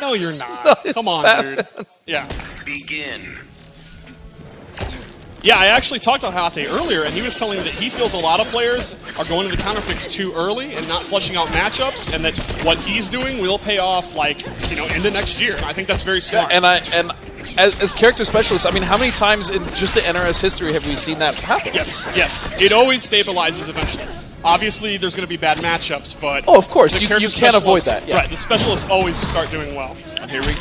No, you're not. No, Come on, bad. dude. Yeah. Begin. Yeah, I actually talked to Hayatei earlier, and he was telling me that he feels a lot of players are going to the counter picks too early and not fleshing out matchups, and that what he's doing will pay off, like, you know, into next year. And I think that's very smart. And as character specialists, I mean, how many times in just the NRS history have we seen that happen? Yes. It always stabilizes eventually. Obviously, there's going to be bad matchups, but... Oh, of course. You character can't avoid specialists- that. Yeah. Right, the specialists always start doing well. And here we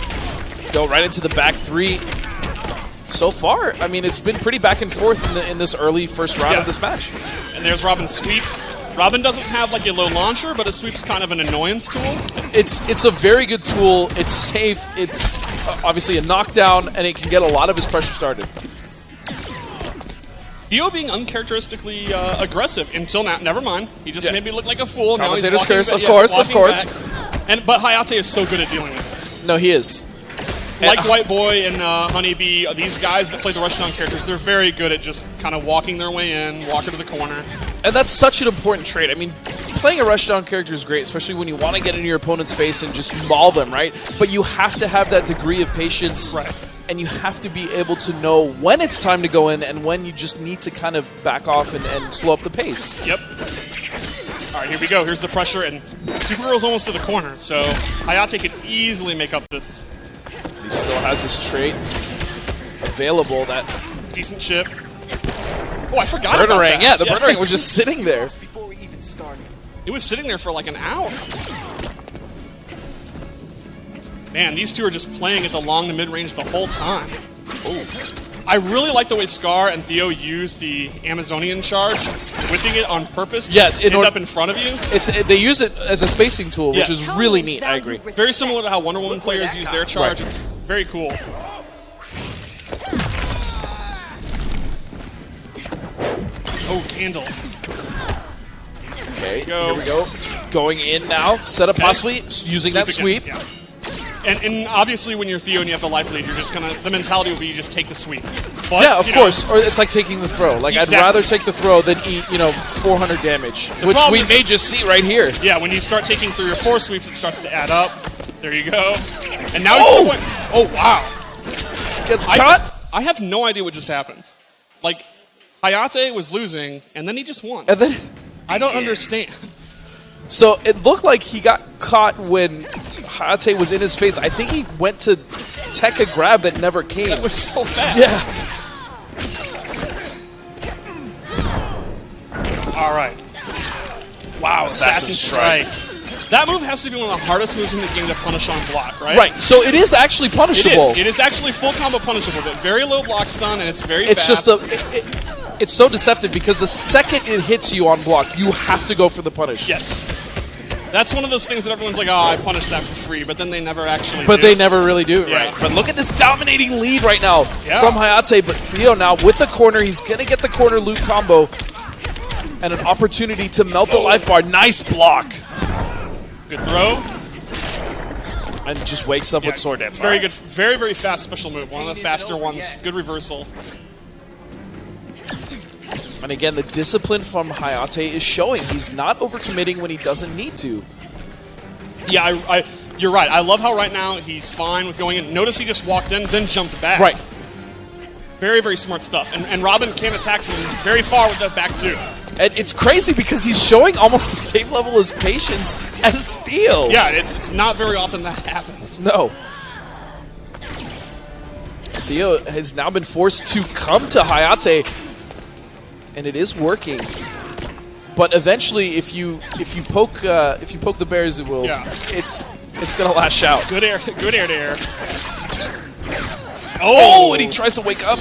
go right into the back three. So far, I mean, it's been pretty back and forth in this early first round of this match. And there's Robin's sweep. Robin doesn't have like a low launcher, but a sweep's kind of an annoyance tool. It's a very good tool. It's safe. It's obviously a knockdown, and it can get a lot of his pressure started. Theo being uncharacteristically aggressive until now. Never mind. He just made me look like a fool. Now he's Commentator's walking curse, back, of course. Back. But Hayatei is so good at dealing with it. No, he is. Like White Boy and Honeybee, these guys that play the rushdown characters, they're very good at just kind of walking their way in, walking to the corner. And that's such an important trait. I mean, playing a rushdown character is great, especially when you want to get in your opponent's face and just maul them, right? But you have to have that degree of patience. Right. And you have to be able to know when it's time to go in and when you just need to kind of back off and slow up the pace. Yep. All right, here we go. Here's the pressure, and Supergirl's almost to the corner, so Hayatei could easily make up this. He still has his trait available, that decent chip. Oh, I forgot about Murdering. that. Yeah, the Murdering was just sitting there. Before we even started. It was sitting there for like an hour. Man, these two are just playing at the long to mid-range the whole time. Ooh. I really like the way Scar and Theo use the Amazonian charge, whipping it on purpose to end up in front of you. They use it as a spacing tool, which is really neat, I agree. Very similar to how Wonder Woman players use their charge. Right. It's very cool. Oh, candle. Okay, here we go. Going in now, set up possibly using that sweep. Yeah. And obviously, when you're Theo and you have the life lead, you're just gonna. The mentality will be you just take the sweep. But, yeah, of course. Or it's like taking the throw. Like exactly. I'd rather take the throw than eat, 400 damage, which we may just see right here. Yeah, when you start taking 3 or 4 sweeps, it starts to add up. There you go. And now he's going. Oh wow! Gets caught. I have no idea what just happened. Like Hayatei was losing, and then he just won. And then I don't understand. So it looked like he got caught when Hayatei was in his face. I think he went to tech a grab that never came. That was so fast. Yeah. All right. Wow, Assassin Strike. That move has to be one of the hardest moves in the game to punish on block, right? Right. So it is actually punishable. It is actually full combo punishable, but very low block stun, and it's very fast. It's just it's so deceptive because the second it hits you on block, you have to go for the punish. Yes. That's one of those things that everyone's like, oh, I punished that for free, but then they never actually do. But they never really do, Yeah. right? But look at this dominating lead right now from Hayatei. But Theo now with the corner, he's going to get the corner loop combo and an opportunity to melt the life bar. Nice block. Good throw. And just wakes up with sword dance. Very good. Very, very fast special move. One of the faster ones. Good reversal. And again, the discipline from Hayatei is showing. He's not overcommitting when he doesn't need to. Yeah, you're right. I love how right now he's fine with going in. Notice he just walked in, then jumped back. Right. Very, very smart stuff. And Robin can attack from very far with that back too. And it's crazy because he's showing almost the same level of patience as Theo. Yeah, it's not very often that happens. No. Theo has now been forced to come to Hayatei, and it is working. But eventually, if you poke the bears, it will. Yeah. It's gonna lash out. Good air to air. Oh, and he tries to wake up.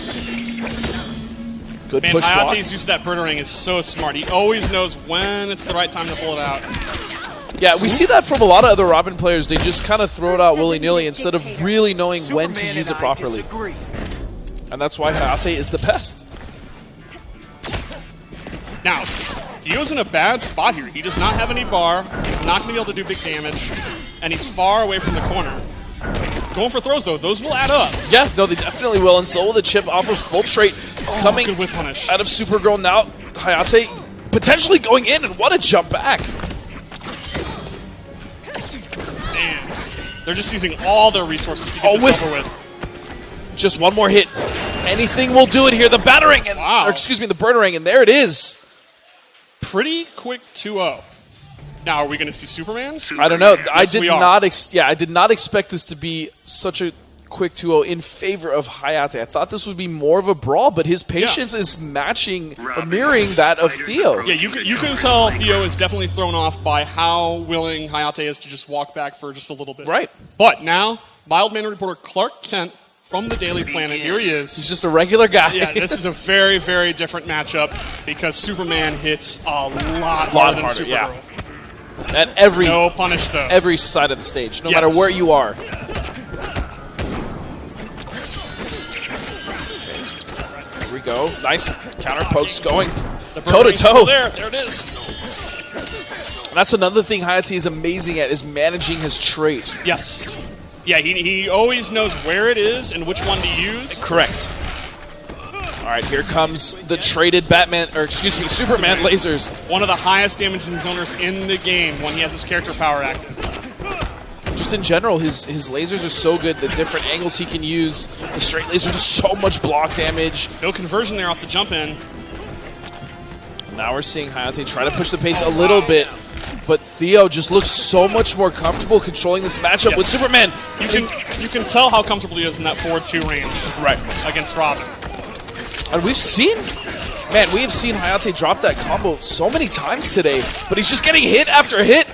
Good push block. Hayatei's use of that Burning is so smart. He always knows when it's the right time to pull it out. Yeah, we see that from a lot of other Robin players. They just kind of throw it out willy-nilly instead of really knowing when to use it properly. And that's why Hayatei is the best. Now, Theo's in a bad spot here. He does not have any bar. He's not going to be able to do big damage. And he's far away from the corner. Going for throws, though. Those will add up. Yeah, no, they definitely will. And so will the chip off of full trait coming good whip punish. out of Supergirl now. Hayatei potentially going in, and what a jump back. Man. They're just using all their resources to get this over with. Just one more hit. Anything will do it here. The battering, and, wow. or excuse me, the burnerang, and there it is. Pretty quick 2-0. Now, are we going to see Superman? I don't know. Yes, I did not expect this to be such a quick 2-0 in favor of Hayatei. I thought this would be more of a brawl, but his patience is matching or mirroring that of Theo. Yeah, you can tell Theo is definitely thrown off by how willing Hayatei is to just walk back for just a little bit. Right. But now, Wildman reporter Clark Kent from the Daily Planet, here he is. He's just a regular guy. Yeah, this is a very, very different matchup because Superman hits a lot harder than Supergirl. Yeah. At every no punish though. Every side of the stage, no matter where you are. Here we go. Nice counter pokes going toe to toe. There it is. And that's another thing Hayatei is amazing at, is managing his trait. Yes. Yeah, he always knows where it is and which one to use. Correct. All right, here comes the traded Superman lasers. One of the highest damaging zoners in the game when he has his character power active. Just in general, his lasers are so good. The different angles he can use. The straight laser does so much block damage. No conversion there off the jump in. Now we're seeing Hayatei try to push the pace a little bit. But Theo just looks so much more comfortable controlling this matchup with Superman. You can tell how comfortable he is in that 4-2 range against Robin. And we have seen Hayatei drop that combo so many times today, but he's just getting hit after hit,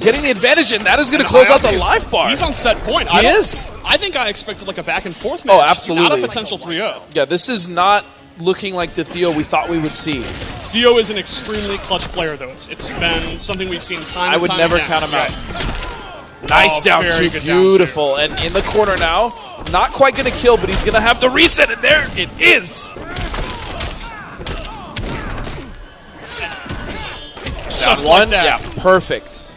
getting the advantage, and that is going to close out the life bar. He's on set point. He is. I think I expected like a back and forth match. Oh, absolutely. Not a potential 3-0. Yeah, this is not looking like the Theo we thought we would see. Theo is an extremely clutch player, though. It's been something we've seen time and time again. I would never count him out. Nice down two, beautiful. And in the corner now, not quite going to kill, but he's going to have to reset, and there it is. Just one, like that. yeah, perfect.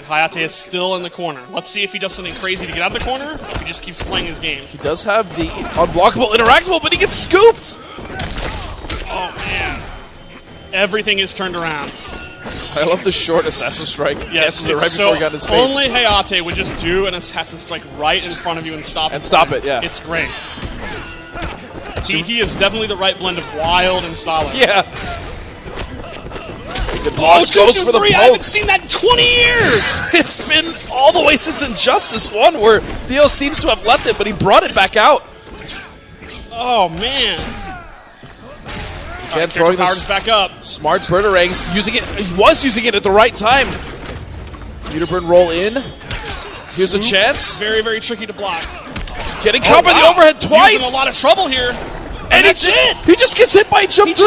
Hayatei is still in the corner. Let's see if he does something crazy to get out of the corner, or if he just keeps playing his game. He does have the unblockable, interactable, but he gets scooped. Oh, man. Everything is turned around. I love the short Assassin Strike. Yes, it right before he got his face. Only Hayatei would just do an Assassin Strike right in front of you and stop it. And stop it, yeah. It's great. He is definitely the right blend of wild and solid. Yeah. Goes for the poke. I haven't seen that in 20 years! It's been all the way since Injustice 1 where Theo seems to have left it, but he brought it back out. Oh, man. Again, throwing this back up. Smart Birderangs, using it. He was using it at the right time. Burn roll in. Here's a chance. Very, very tricky to block. Getting caught by the overhead twice. He's in a lot of trouble here. And that's it. He just gets hit by jump 3.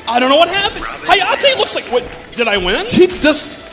I don't know what happened. Hayatei looks like, what, did I win? He does.